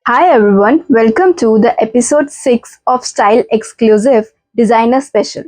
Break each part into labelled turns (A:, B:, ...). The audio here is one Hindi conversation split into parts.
A: Hi everyone, welcome to the episode 6 of Style Exclusive Designer Special।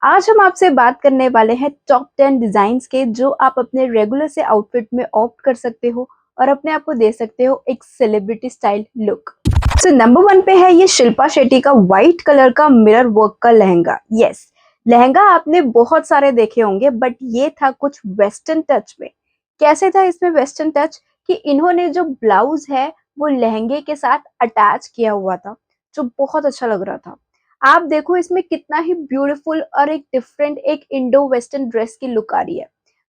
A: आज हम आपसे बात करने वाले हैं टॉप 10 डिजाइन्स के जो आप अपने रेगुलर से आउटफिट में ऑप्ट कर सकते हो और अपने आप को दे सकते हो एक celebrity style look. So number 1 पे है ये शिल्पा शेट्टी का व्हाइट कलर का मिरर वर्क का लहंगा। यस, लहंगा आपने बहुत सारे देखे होंगे बट ये था कुछ वेस्टर्न टच में। कैसे था इसमें वेस्टर्न टच कि इन्होंने जो ब्लाउज है वो लहंगे के साथ अटैच किया हुआ था, जो बहुत अच्छा लग रहा था। आप देखो इसमें कितना ही ब्यूटीफुल और एक डिफरेंट एक इंडो वेस्टर्न ड्रेस की लुक आ रही है।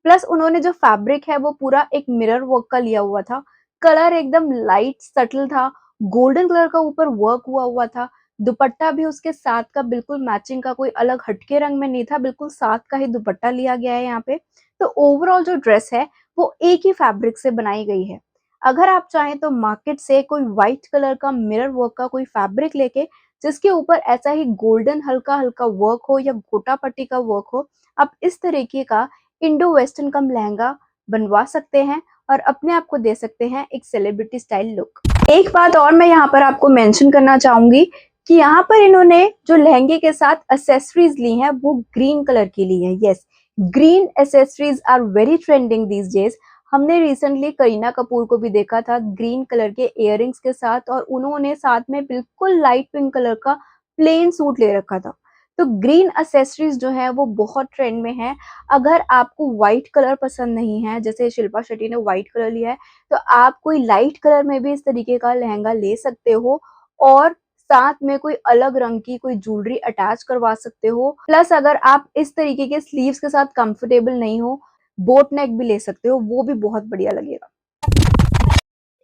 A: प्लस उन्होंने जो फैब्रिक है वो पूरा एक मिरर वर्क का लिया हुआ था। कलर एकदम लाइट सटल था, गोल्डन कलर का ऊपर वर्क हुआ हुआ था। दुपट्टा भी उसके साथ का बिल्कुल मैचिंग का, कोई अलग हटके रंग में नहीं था, बिल्कुल साथ का ही दुपट्टा लिया गया है यहाँ पे। तो ओवरऑल जो ड्रेस है वो एक ही फैब्रिक से बनाई गई है। अगर आप चाहें तो मार्केट से कोई व्हाइट कलर का मिरर वर्क का कोई फैब्रिक लेके जिसके ऊपर ऐसा ही गोल्डन हल्का हल्का वर्क हो या गोटा पट्टी का वर्क हो, आप इस तरीके का इंडो वेस्टर्न कम लहंगा बनवा सकते हैं और अपने आप को दे सकते हैं एक सेलिब्रिटी स्टाइल लुक। एक बात और मैं यहाँ पर आपको मेंशन करना चाहूंगी कि यहाँ पर इन्होंने जो लहंगे के साथ एसेसरीज ली हैं वो ग्रीन कलर की ली है। Yes, green accessories are very trending these days. हमने रिसेंटली करीना कपूर को भी देखा था ग्रीन कलर के इयररिंग्स के साथ और उन्होंने साथ में बिल्कुल लाइट पिंक कलर का प्लेन सूट ले रखा था। तो ग्रीन एक्सेसरीज जो है वो बहुत ट्रेंड में है। अगर आपको व्हाइट कलर पसंद नहीं है, जैसे शिल्पा शेट्टी ने व्हाइट कलर लिया है, तो आप कोई लाइट कलर में भी इस तरीके का लहंगा ले सकते हो और साथ में कोई अलग रंग की कोई ज्वेलरी अटैच करवा सकते हो। प्लस अगर आप इस तरीके के स्लीव्स के साथ कंफर्टेबल नहीं हो, बोट नेक भी ले सकते हो, वो भी बहुत बढ़िया लगेगा।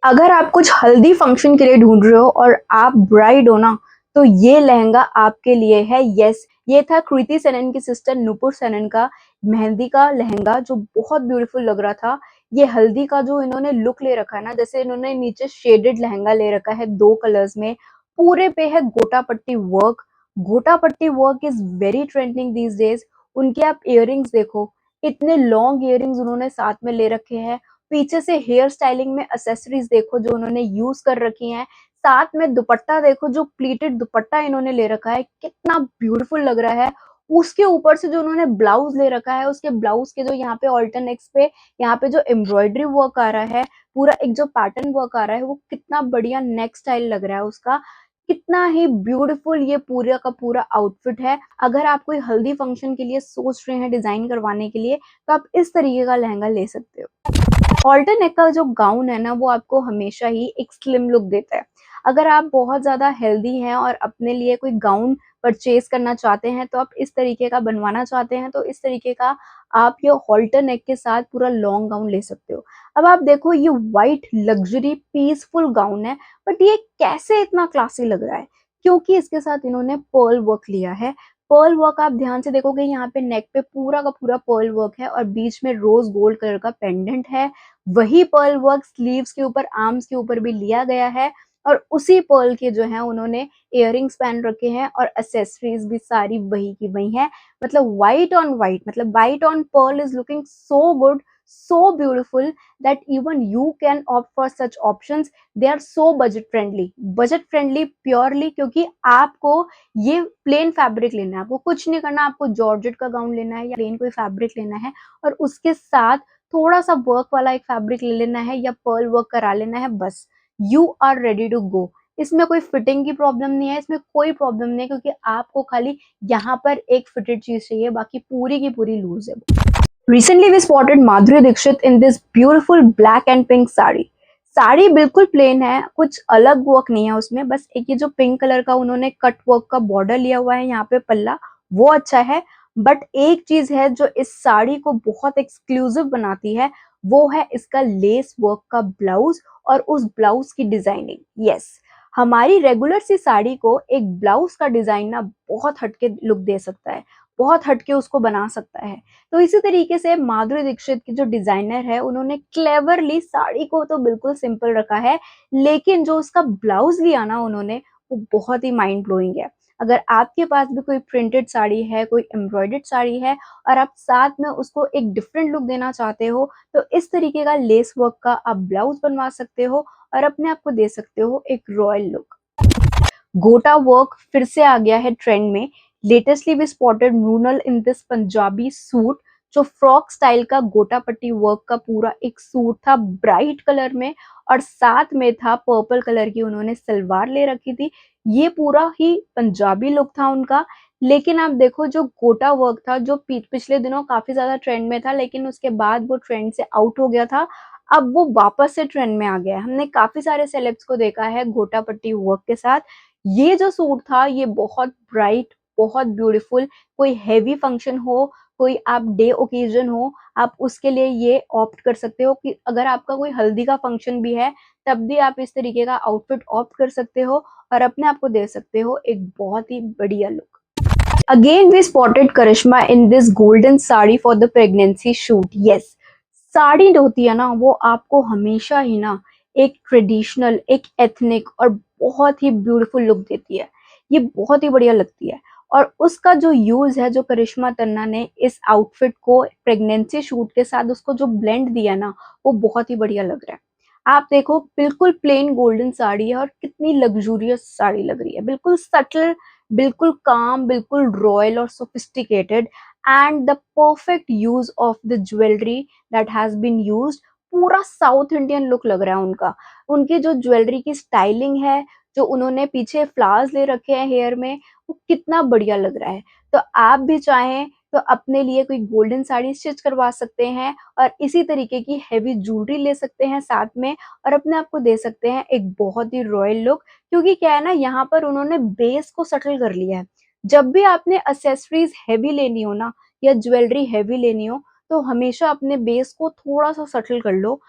A: अगर आप कुछ हल्दी फंक्शन के लिए ढूंढ रहे हो और आप ब्राइड हो ना, तो ये लहंगा आपके लिए है। यस, ये था कृति सेनन की सिस्टर नुपुर सेनन का मेहंदी का लहंगा जो बहुत ब्यूटीफुल लग रहा था। ये हल्दी का जो इन्होंने लुक ले रखा है ना, जैसे इन्होंने नीचे शेडेड लहंगा ले रखा है दो कलर्स में, पूरे पे है गोटा पट्टी वर्क। गोटा पट्टी work is very trending these days. उनके आप इयररिंग्स देखो, इतने लॉन्ग इयररिंग्स उन्होंने साथ में ले रखे हैं। पीछे से हेयर स्टाइलिंग में एक्सेसरीज देखो जो उन्होंने यूज कर रखी हैं। साथ में दुपट्टा देखो, जो प्लीटेड दुपट्टा इन्होंने ले रखा है कितना ब्यूटीफुल लग रहा है। उसके ऊपर से जो उन्होंने ब्लाउज ले रखा है, उसके ब्लाउज के जो यहाँ पे ऑल्टरनेक्स पे यहाँ पे जो एम्ब्रॉयडरी वर्क आ रहा है, पूरा एक जो पैटर्न वर्क आ रहा है, वो कितना बढ़िया नेक स्टाइल लग रहा है उसका। कितना ही ब्यूटीफुल ये पूरा का पूरा आउटफिट है। अगर आप कोई हल्दी फंक्शन के लिए सोच रहे हैं डिजाइन करवाने के लिए, तो आप इस तरीके का लहंगा ले सकते हो। ऑल्टर नेक का जो गाउन है ना, वो आपको हमेशा ही एक स्लिम लुक देता है। अगर आप बहुत ज्यादा हेल्दी हैं और अपने लिए कोई गाउन परचेज करना चाहते हैं, तो आप इस तरीके का बनवाना चाहते हैं, तो इस तरीके का आप ये ऑल्टर नेक के साथ पूरा लॉन्ग गाउन ले सकते हो। अब आप देखो ये व्हाइट लग्जरी पीसफुल गाउन है, बट ये कैसे इतना क्लासी लग रहा है? क्योंकि इसके साथ इन्होंने पर्ल वर्क लिया है। पर्ल वर्क आप ध्यान से देखोगे, यहाँ पे नेक पे पूरा का पूरा पर्ल वर्क है और बीच में रोज गोल्ड कलर का पेंडेंट है। वही पर्ल वर्क स्लीव्स के ऊपर, आर्म्स के ऊपर भी लिया गया है और उसी पर्ल के जो है उन्होंने इयररिंग्स पहन रखे हैं और एक्सेसरीज भी सारी वही की वही है। मतलब व्हाइट ऑन व्हाइट, मतलब white on pearl is looking so good, so beautiful that even you can opt for such options. They are so budget friendly purely क्योंकि आपको ये प्लेन फैब्रिक लेना है, आपको कुछ नहीं करना, आपको जॉर्जेट का गाउन लेना है या प्लेन कोई फैब्रिक लेना है और उसके साथ थोड़ा सा वर्क वाला एक फैब्रिक ले लेना है या पर्ल वर्क करा लेना है, बस you are ready to go. इसमें कोई फिटिंग की प्रॉब्लम नहीं है, इसमें कोई प्रॉब्लम नहीं है क्योंकि आपको खाली यहाँ पर एक फिटेड चीज चाहिए, बाकी पूरी की पूरी लूज है। Recently we spotted Madhuri Dixit in this beautiful black and pink sari. Sari बिल्कुल प्लेन है, कुछ अलग वर्क नहीं है उसमें, बस एक ये जो पिंक कलर का उन्होंने कट वर्क का बॉर्डर लिया हुआ है यहाँ पे पल्ला, वो अच्छा है। बट एक चीज है जो इस साड़ी को बहुत एक्सक्लूसिव बनाती है, वो है इसका लेस वर्क का ब्लाउज और उस ब्लाउज की डिजाइनिंग। यस, हमारी रेगुलर सी साड़ी को एक ब्लाउज का डिजाइन ना बहुत हटके लुक दे सकता है, बहुत हटके उसको बना सकता है। तो इसी तरीके से माधुरी दीक्षित की जो डिजाइनर है, उन्होंने क्लेवरली साड़ी को तो बिल्कुल सिंपल रखा है, लेकिन जो उसका ब्लाउज लिया ना उन्होंने, वो बहुत ही माइंड ब्लोइंग है। अगर आपके पास भी कोई प्रिंटेड साड़ी है, कोई एम्ब्रॉयडर्ड साड़ी है और आप साथ में उसको एक डिफरेंट लुक देना चाहते हो, तो इस तरीके का लेस वर्क का आप ब्लाउज बनवा सकते हो और अपने आप को दे सकते हो एक रॉयल लुक। गोटा वर्क फिर से आ गया है ट्रेंड में। Latestly we spotted Mrunal in this Punjabi suit, जो फ्रॉक स्टाइल का गोटा पट्टी वर्क का पूरा एक सूट था ब्राइट कलर में, और साथ में था पर्पल कलर की उन्होंने सलवार ले रखी थी। ये पूरा ही पंजाबी लुक था उनका। लेकिन आप देखो जो गोटा वर्क था, जो पिछले दिनों काफी ज्यादा ट्रेंड में था, लेकिन उसके बाद वो ट्रेंड से आउट हो गया था, अब वो वापस से ट्रेंड में आ गया है। हमने काफी सारे सेलेब्स को देखा है गोटा पट्टी वर्क के साथ। ये जो सूट था ये बहुत ब्राइट, बहुत ब्यूटीफुल, कोई हेवी फंक्शन हो, कोई आप डे ओकेजन हो, आप उसके लिए ये ऑप्ट कर सकते हो कि अगर आपका कोई हल्दी का फंक्शन भी है तब भी आप इस तरीके का आउटफिट ऑप्ट कर सकते हो और अपने आप को दे सकते हो एक बहुत ही बढ़िया look. Again, we spotted Karishma in this golden sari for the pregnancy shoot. Yes, sari जो होती है ना वो आपको हमेशा ही ना एक ट्रेडिशनल, एक एथनिक और बहुत ही ब्यूटीफुल लुक देती है। ये बहुत ही बढ़िया लगती है, और उसका जो यूज है, जो करिश्मा तन्ना ने इस आउटफिट को प्रेगनेंसी शूट के साथ उसको जो ब्लेंड दिया ना, वो बहुत ही बढ़िया लग रहा है। आप देखो बिल्कुल प्लेन गोल्डन साड़ी है और कितनी लग्जूरियस साड़ी लग रही है, बिल्कुल सटल, बिल्कुल काम, बिल्कुल रॉयल और sophisticated, and the perfect use of the jewellery that has been used. पूरा साउथ इंडियन लुक लग रहा है उनका। उनकी जो ज्वेलरी की स्टाइलिंग है, जो उन्होंने पीछे फ्लावर्स ले रखे हैं हेयर में, वो कितना बढ़िया लग रहा है। तो आप भी चाहें तो अपने लिए कोई गोल्डन साड़ी स्टिच करवा सकते हैं और इसी तरीके की हेवी ज्वेलरी ले सकते हैं साथ में, और अपने आप को दे सकते हैं एक बहुत ही रॉयल लुक। क्योंकि क्या है ना, यहाँ पर उन्होंने बेस को सटल कर लिया है। जब भी आपने एक्सेसरीज हैवी लेनी हो ना, या ज्वेलरी हैवी लेनी हो, तो हमेशा अपने बेस को थोड़ा सा सटल कर लो।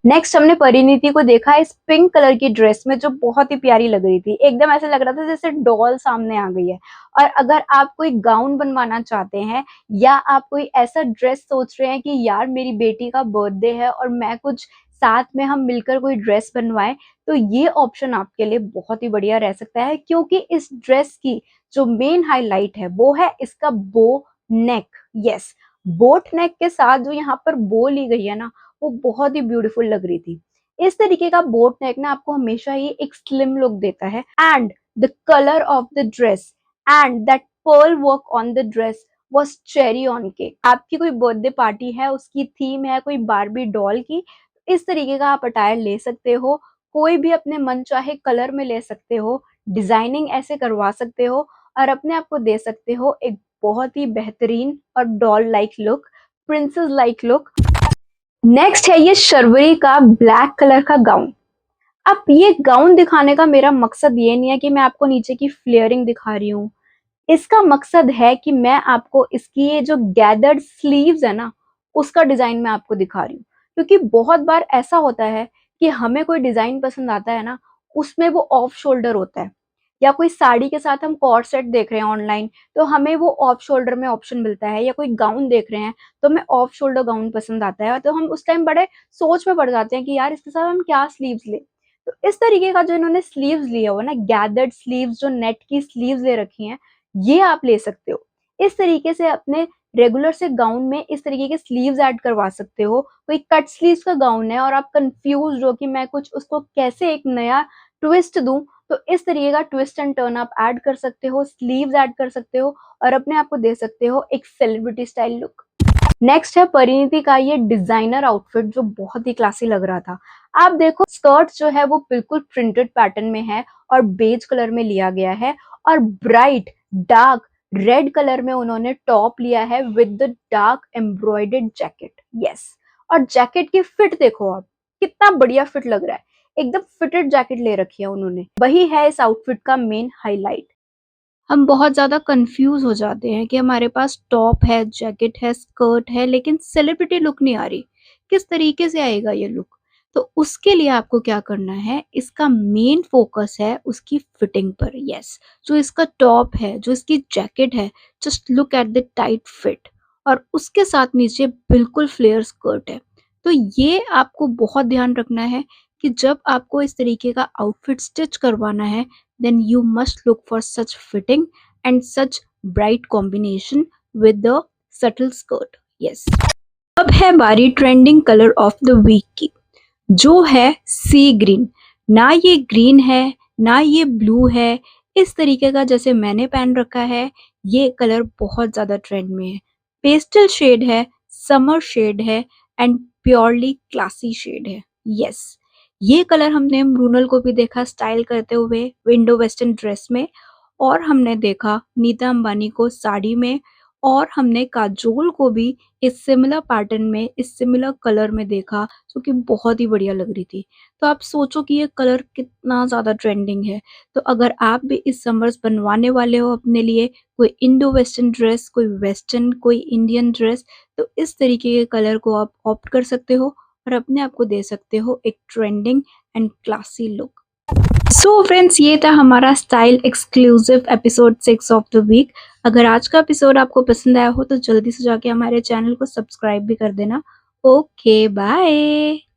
A: नेक्स्ट हमने परिणीति को देखा इस पिंक कलर की ड्रेस में, जो बहुत ही प्यारी लग रही थी। एकदम ऐसा लग रहा था जैसे डॉल सामने आ गई है। और अगर आप कोई गाउन बनवाना चाहते हैं, या आप कोई ऐसा ड्रेस सोच रहे हैं कि यार मेरी बेटी का बर्थडे है और मैं कुछ साथ में हम मिलकर कोई ड्रेस बनवाएं, तो ये ऑप्शन आपके लिए बहुत ही बढ़िया रह सकता है। क्योंकि इस ड्रेस की जो मेन हाईलाइट है वो है इसका बो नेक। यस, बोट नेक के साथ जो यहाँ पर बो ली गई है ना, वो बहुत ही ब्यूटीफुल लग रही थी। इस तरीके का बोट नेक ना आपको हमेशा ही एक स्लिम लुक देता है। And the colour of the dress and that pearl work on the dress was cherry on cake. आपकी कोई बर्थडे पार्टी है, उसकी थीम है कोई बारबी डॉल की, इस तरीके का आप अटायर ले सकते हो। कोई भी अपने मन चाहे कलर में ले सकते हो, डिजाइनिंग ऐसे करवा सकते हो, और अपने आप को दे सकते हो एक बहुत ही बेहतरीन और doll like look, princess like look. Next है ये शर्वरी का ब्लैक कलर का गाउन। अब ये गाउन दिखाने का मेरा मकसद ये नहीं है कि मैं आपको नीचे की फ्लेयरिंग दिखा रही हूँ। इसका मकसद है कि मैं आपको इसकी ये जो गैदर्ड स्लीव्स है ना, उसका डिजाइन मैं आपको दिखा रही हूँ। क्योंकि बहुत बार ऐसा होता है कि हमें कोई डिजाइन पसंद आता है ना, उसमें वो ऑफ शोल्डर होता है, या कोई साड़ी के साथ हम कॉर्ड सेट देख रहे हैं ऑनलाइन, तो हमें वो ऑफ शोल्डर में ऑप्शन मिलता है, या कोई गाउन देख रहे हैं तो हमें ऑफ शोल्डर गाउन पसंद आता है, तो हम उस टाइम बड़े सोच में पड़ जाते हैं कि यार इसके साथ हम क्या स्लीव्स ले। तो इस तरीके का जो इन्होंने स्लीव्स लिया हुआ ना, गैदर्ड स्लीव्स, जो नेट की स्लीव्स ले रखी हैं, ये आप ले सकते हो। इस तरीके से अपने रेगुलर से गाउन में इस तरीके के स्लीव्स ऐड करवा सकते हो। कोई कट स्लीव्स का गाउन है और आप कंफ्यूज हो कि मैं कुछ उसको कैसे एक नया ट्विस्ट दूं, तो इस तरीके का ट्विस्ट एंड टर्न आप ऐड कर सकते हो, स्लीव्स ऐड कर सकते हो, और अपने आप को दे सकते हो एक सेलिब्रिटी स्टाइल लुक। नेक्स्ट है परिणीति का ये डिजाइनर आउटफिट, जो बहुत ही क्लासी लग रहा था। आप देखो स्कर्ट जो है वो बिल्कुल प्रिंटेड पैटर्न में है और बेज कलर में लिया गया है, और ब्राइट डार्क रेड कलर में उन्होंने टॉप लिया है with the dark embroidered jacket. Yes, और जैकेट की फिट देखो आप, कितना बढ़िया फिट लग रहा है। एकदम फिटेड जैकेट ले रखी है उन्होंने, वही है इस आउटफिट का मेन हाईलाइट। हम बहुत ज़्यादा कंफ्यूज हो जाते हैं कि हमारे पास टॉप है, जैकेट है, स्कर्ट है, लेकिन सेलिब्रिटी लुक नहीं आ रही, किस तरीके से आएगा ये लुक। तो उसके लिए आपको क्या करना है, इसका मेन फोकस है उसकी फिटिंग पर। यस, जो इसका टॉप है, जो इसकी जैकेट है, just look at the tight fit, और उसके साथ नीचे बिल्कुल फ्लेयर स्कर्ट है। तो ये आपको बहुत ध्यान रखना है कि जब आपको इस तरीके का आउटफिट स्टिच करवाना है, then you must look for such fitting and such bright combination with the subtle skirt. Yes. अब है बारी trending colour of the week की, जो है सी ग्रीन। ना ये ग्रीन है, ना ये ब्लू है, इस तरीके का जैसे मैंने पहन रखा है, ये कलर बहुत ज़्यादा ट्रेंड में है। पेस्टल शेड है, समर शेड है एंड प्योरली क्लासी शेड है। येस, ये कलर हमने मृणाल को भी देखा स्टाइल करते हुए इंडो वेस्टर्न ड्रेस में, और हमने देखा नीता अंबानी को साड़ी में, और हमने काजोल को भी इस सिमिलर पैटर्न में, इस सिमिलर कलर में देखा, जो कि बहुत ही बढ़िया लग रही थी। तो आप सोचो कि ये कलर कितना ज़्यादा ट्रेंडिंग है। तो अगर आप भी इस समर्स बनवाने वाले हो अपने लिए कोई इंडो वेस्टर्न ड्रेस, कोई वेस्टर्न, कोई इंडियन ड्रेस, तो इस तरीके के कलर को आप ऑप्ट कर सकते हो और अपने आप को दे सकते हो एक trending and classy look. So friends, ये था हमारा style exclusive episode 6 of the week. अगर आज का एपिसोड आपको पसंद आया हो तो जल्दी से जाके हमारे चैनल को सब्सक्राइब भी कर देना। Okay, bye.